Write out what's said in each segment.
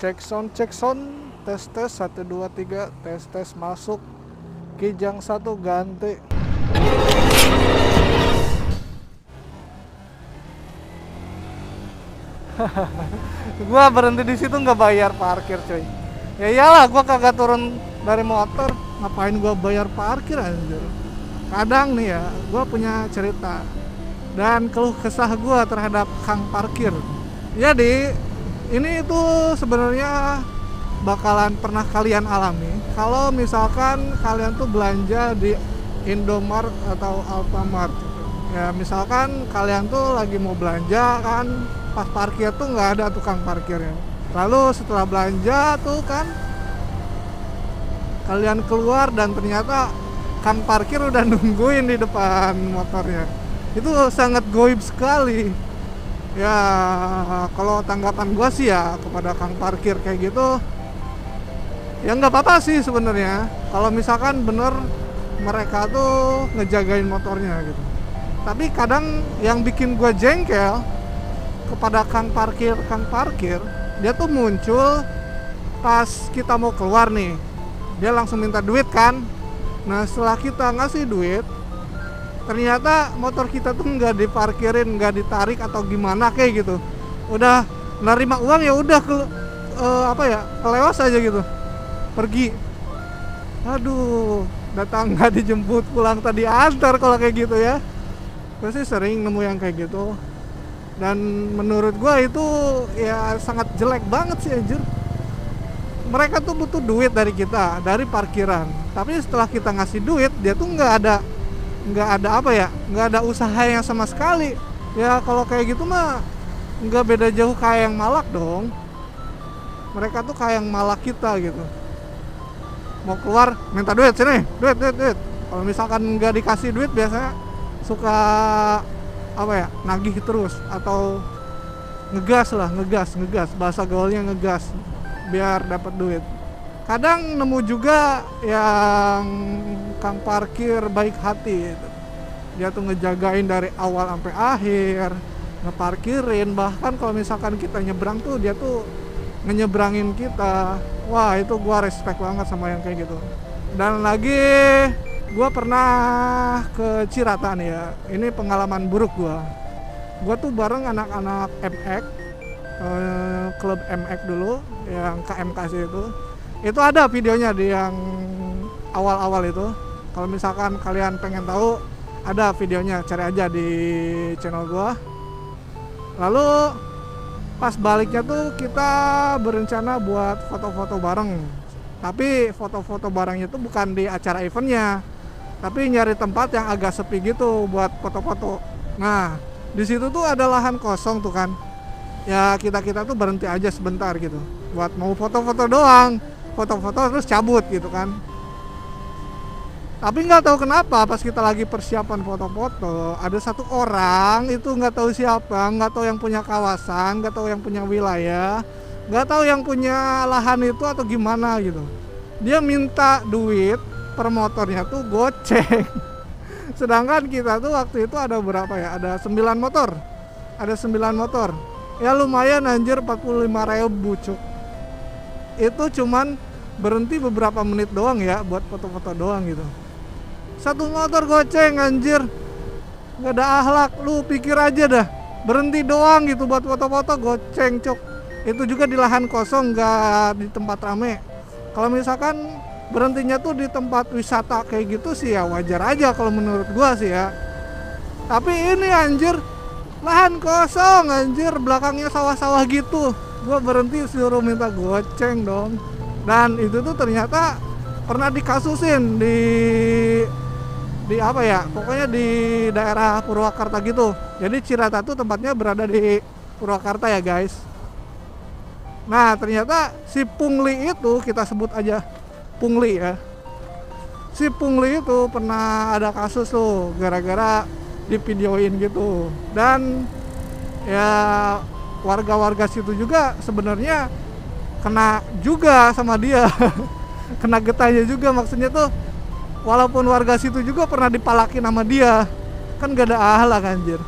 Cek sound, tes tes 1 2 3, tes tes masuk. Kijang 1 ganti. Gua berhenti di situ nggak bayar parkir, coy. Ya iyalah, gua kagak turun dari motor, ngapain gua bayar parkir anjir. Kadang nih ya, gua punya cerita dan keluh kesah gua terhadap kang parkir. Jadi ini itu sebenarnya bakalan pernah kalian alami kalau misalkan kalian tuh belanja di Indomaret atau Alfamart gitu. Ya misalkan kalian tuh lagi mau belanja kan, pas parkir tuh nggak ada tukang parkirnya. Lalu setelah belanja tuh kan kalian keluar dan ternyata kang parkir udah nungguin di depan motornya. Itu sangat goib sekali. Ya kalau tanggapan gua sih ya kepada kang parkir kayak gitu, ya nggak apa-apa sih sebenarnya kalau misalkan bener mereka tuh ngejagain motornya gitu. Tapi kadang yang bikin gua jengkel kepada kang parkir, dia tuh muncul pas kita mau keluar nih, dia langsung minta duit kan. Nah setelah kita ngasih duit, ternyata motor kita tuh nggak diparkirin, nggak ditarik atau gimana kayak gitu. Udah nerima uang ya udah kelewas aja gitu, pergi. Aduh, datang nggak dijemput, pulang tadi antar kalau kayak gitu ya. Gue sih sering nemu yang kayak gitu. Dan menurut gue itu ya sangat jelek banget sih anjir. Mereka tuh butuh duit dari kita, dari parkiran. Tapi setelah kita ngasih duit, dia tuh nggak ada usahanya sama sekali. Ya kalau kayak gitu mah nggak beda jauh kayak yang malak dong. Mereka tuh kayak yang malak kita gitu. Mau keluar minta duit, sini duit. Kalau misalkan nggak dikasih duit biasanya suka nagih terus atau ngegas bahasa gaulnya ngegas biar dapat duit. Kadang nemu juga yang kang parkir baik hati gitu. Dia tuh ngejagain dari awal sampai akhir, ngeparkirin, bahkan kalau misalkan kita nyebrang tuh dia tuh ngebrangin kita. Wah itu gua respect banget sama yang kayak gitu. Dan lagi gua pernah ke Cirata nih ya, ini pengalaman buruk gua tuh bareng anak-anak MX, klub MX dulu yang KMKC itu ada videonya di yang awal-awal itu. Kalau misalkan kalian pengen tahu, ada videonya, cari aja di channel gua. Lalu pas baliknya tuh kita berencana buat foto-foto bareng. Tapi foto-foto barengnya tuh bukan di acara eventnya, tapi nyari tempat yang agak sepi gitu buat foto-foto. Nah, di situ tuh ada lahan kosong tuh kan. Ya kita tuh berhenti aja sebentar gitu, buat mau foto-foto doang, foto-foto terus cabut gitu kan. Tapi nggak tahu kenapa pas kita lagi persiapan foto-foto, ada satu orang itu nggak tahu siapa, nggak tahu yang punya kawasan, nggak tahu yang punya wilayah, nggak tahu yang punya lahan itu atau gimana gitu. Dia minta duit per motornya tuh goceng. Sedangkan kita tuh waktu itu ada berapa ya? Ada 9 motor. Ada 9 motor. Ya lumayan anjir, 45.000 cuk. Itu cuman berhenti beberapa menit doang ya buat foto-foto doang gitu. Satu motor goceng anjir. Gak ada akhlak, lu pikir aja dah. Berhenti doang gitu buat foto-foto goceng cuk. Itu juga di lahan kosong, gak di tempat rame. Kalau misalkan berhentinya tuh di tempat wisata kayak gitu sih ya wajar aja kalau menurut gua sih ya. Tapi ini anjir, lahan kosong anjir, belakangnya sawah-sawah gitu. Gua berhenti suruh minta goceng dong. Dan itu tuh ternyata pernah dikasusin di pokoknya di daerah Purwakarta gitu. Jadi Cirata tuh tempatnya berada di Purwakarta ya guys. Nah ternyata si pungli itu, kita sebut aja pungli ya, si pungli itu pernah ada kasus tuh gara-gara divideoin gitu. Dan ya warga-warga situ juga sebenarnya kena juga sama dia. Kena getahnya juga, maksudnya tuh walaupun warga situ juga pernah dipalakin sama dia, kan gak ada akhlak anjir.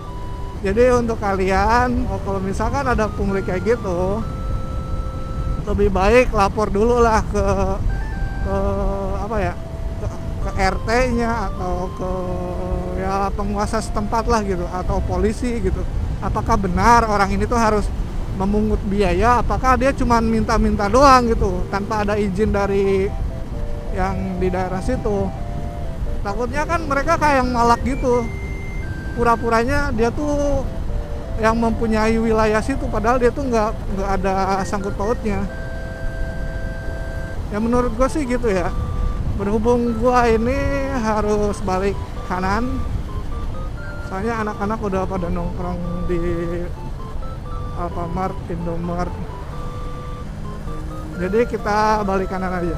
Jadi untuk kalian kalau misalkan ada pungli kayak gitu, lebih baik lapor dulu lah ke apa ya, ke RT-nya atau ke ya penguasa setempat lah gitu, atau polisi gitu. Apakah benar orang ini tuh harus memungut biaya, apakah dia cuma minta-minta doang gitu tanpa ada izin dari yang di daerah situ. Takutnya kan mereka kayak yang malak gitu, pura-puranya dia tuh yang mempunyai wilayah situ padahal dia tuh nggak ada sangkut pautnya. Ya menurut gue sih gitu ya. Berhubung gue ini harus balik kanan, soalnya anak-anak udah pada nongkrong di Alfamart, Indomart. Jadi kita balik kanan aja.